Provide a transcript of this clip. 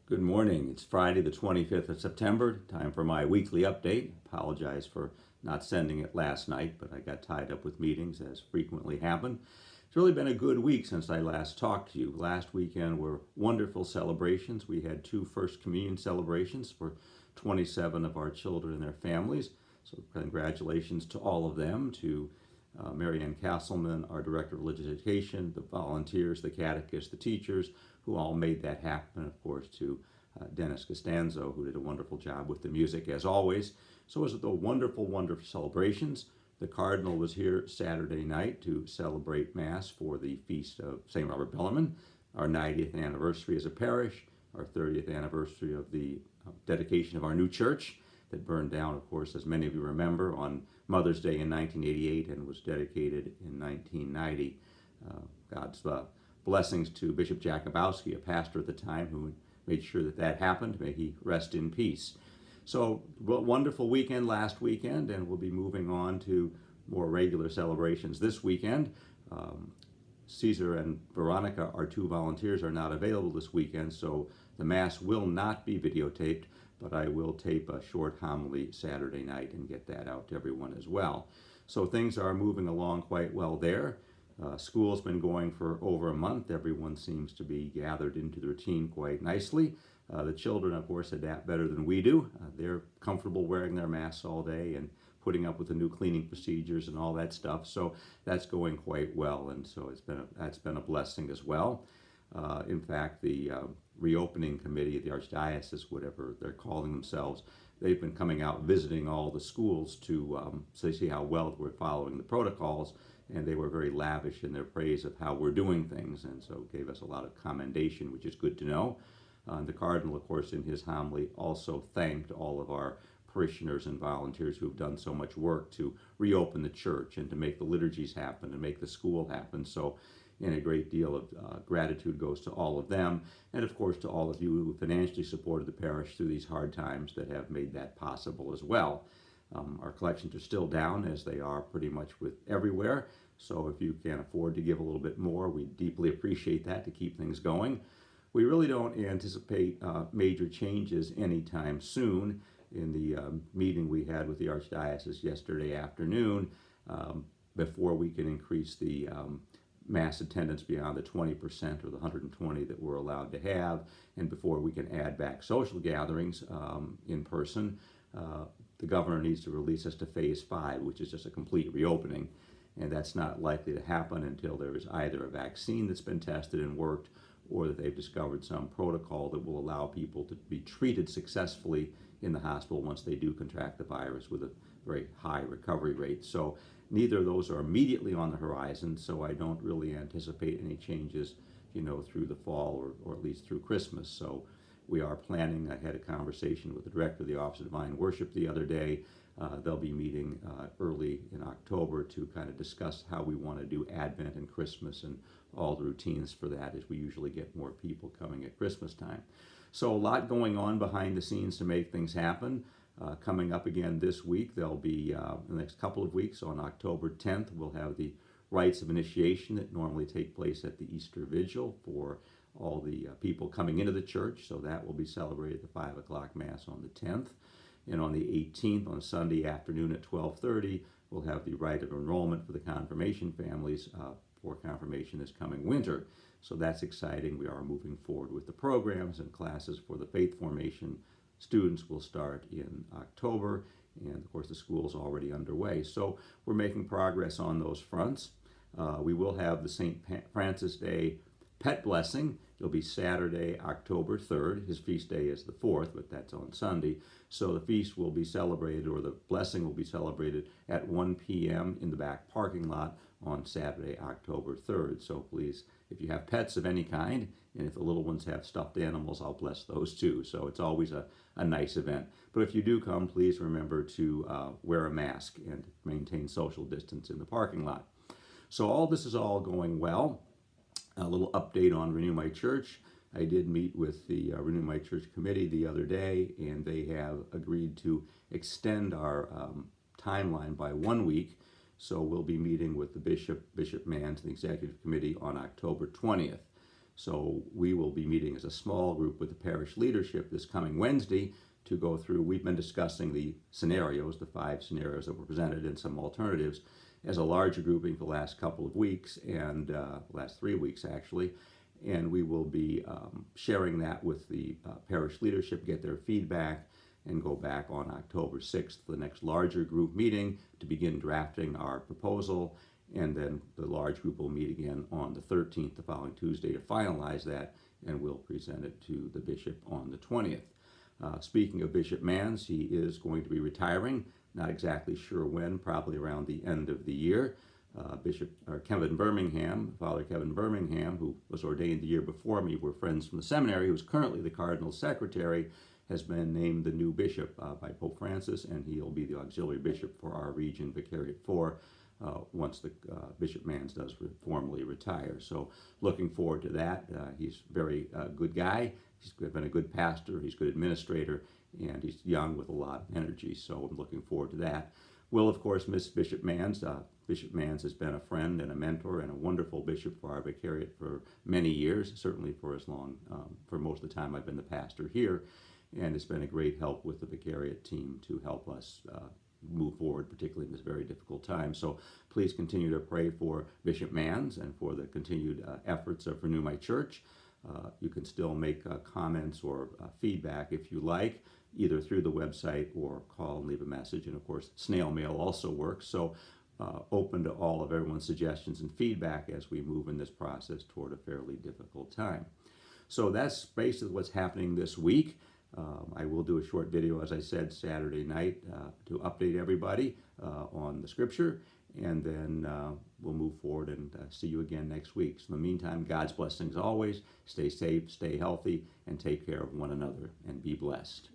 Good morning. It's Friday, the 25th of September. Time for my weekly update. Apologize for not sending it last night, but I got tied up with meetings, as frequently happen. It's really been a good week since I last talked to you. Last weekend were wonderful celebrations. We had two First Communion celebrations for 27 of our children and their families. So congratulations to all of them, to Marianne Castleman, our Director of Religious Education, the volunteers, the catechists, the teachers, who all made that happen, of course, to Dennis Costanzo, who did a wonderful job with the music, as always. So it was the wonderful, wonderful celebrations. The Cardinal was here Saturday night to celebrate Mass for the Feast of St. Robert Bellarmine, our 90th anniversary as a parish, our 30th anniversary of the dedication of our new church that burned down, of course, as many of you remember, on Mother's Day in 1988 and was dedicated in 1990. God's blessings to Bishop Jakubowski, a pastor at the time, who made sure that that happened. May he rest in peace. So, wonderful weekend last weekend, and we'll be moving on to more regular celebrations this weekend. Caesar and Veronica, our two volunteers, are not available this weekend, so the Mass will not be videotaped, but I will tape a short homily Saturday night and get that out to everyone as well. So things are moving along quite well there. School's been going for over a month. Everyone seems to be gathered into the routine quite nicely. The children, of course, adapt better than we do. They're comfortable wearing their masks all day and putting up with the new cleaning procedures and all that stuff. So that's going quite well, and so that's been a blessing as well. In fact, the reopening committee of the Archdiocese, whatever they're calling themselves, they've been coming out visiting all the schools to see how well we're following the protocols, and they were very lavish in their praise of how we're doing things, and so gave us a lot of commendation, which is good to know. The Cardinal, of course, in his homily also thanked all of our parishioners and volunteers who've done so much work to reopen the church and to make the liturgies happen and make the school happen. So, and a great deal of gratitude goes to all of them, and of course to all of you who financially supported the parish through these hard times that have made that possible as well. Our collections are still down, as they are pretty much with everywhere, so if you can afford to give a little bit more, we deeply appreciate that to keep things going. We really don't anticipate major changes anytime soon. In the meeting we had with the Archdiocese yesterday afternoon, before we can increase the Mass attendance beyond the 20% or the 120 that we're allowed to have, and before we can add back social gatherings in person, the governor needs to release us to phase 5, which is just a complete reopening, and that's not likely to happen until there is either a vaccine that's been tested and worked, or that they've discovered some protocol that will allow people to be treated successfully in the hospital once they do contract the virus with a very high recovery rate. So neither of those are immediately on the horizon, so I don't really anticipate any changes, through the fall or at least through Christmas. So we are planning. I had a conversation with the director of the Office of Divine Worship the other day. They'll be meeting early in October to kind of discuss how we want to do Advent and Christmas and all the routines for that, as we usually get more people coming at Christmas time. So a lot going on behind the scenes to make things happen. Coming up again this week, there'll be the next couple of weeks, on October 10th, we'll have the rites of initiation that normally take place at the Easter Vigil for all the people coming into the church. So that will be celebrated at the 5 o'clock Mass on the 10th. And on the 18th, on Sunday afternoon at 12:30, we'll have the rite of enrollment for the confirmation families for confirmation this coming winter. So that's exciting. We are moving forward with the programs, and classes for the faith formation students will start in October, and of course the school's already underway. So we're making progress on those fronts. We will have the St. Francis Day Pet Blessing. It'll be Saturday, October 3rd. His feast day is the 4th, but that's on Sunday. So the feast will be celebrated, or the blessing will be celebrated, at 1 p.m. in the back parking lot on Saturday, October 3rd. So please, if you have pets of any kind, and if the little ones have stuffed animals, I'll bless those too. So it's always a nice event. But if you do come, please remember to wear a mask and maintain social distance in the parking lot. So all this is all going well. A little update on Renew My Church. I did meet with the Renew My Church committee the other day, and they have agreed to extend our timeline by 1 week. So we'll be meeting with the Bishop Mans, and the executive committee on October 20th. So we will be meeting as a small group with the parish leadership this coming Wednesday to go through. We've been discussing the scenarios, the 5 scenarios that were presented, and some alternatives as a larger grouping for the last couple of weeks, and last 3 weeks actually. And we will be sharing that with the parish leadership, get their feedback, and go back on October 6th, the next larger group meeting, to begin drafting our proposal. And then the large group will meet again on the 13th, the following Tuesday, to finalize that, and we'll present it to the bishop on the 20th. Speaking of Bishop Manns, he is going to be retiring. Not exactly sure when, probably around the end of the year. Kevin Birmingham, Father Kevin Birmingham, who was ordained the year before me, we're friends from the seminary, who's currently the Cardinal Secretary, has been named the new bishop by Pope Francis, and he'll be the auxiliary bishop for our region, Vicariate 4, once the Bishop Manns does formally retire. So looking forward to that. He's a very good guy. He's been a good pastor. He's a good administrator, and he's young with a lot of energy. So I'm looking forward to that. We'll, of course, miss Bishop Manns. Bishop Manns has been a friend and a mentor and a wonderful bishop for our vicariate for many years, certainly for as long, for most of the time I've been the pastor here. And it's been a great help with the vicariate team to help us move forward, particularly in this very difficult time. So please continue to pray for Bishop Manns and for the continued efforts of Renew My Church. You can still make comments or feedback if you like, either through the website or call and leave a message. And of course, snail mail also works. So open to all of everyone's suggestions and feedback as we move in this process toward a fairly difficult time. So that's basically what's happening this week. I will do a short video, as I said, Saturday night to update everybody on the scripture, and then we'll move forward and see you again next week. So in the meantime, God's blessings always. Stay safe, stay healthy, and take care of one another, and be blessed.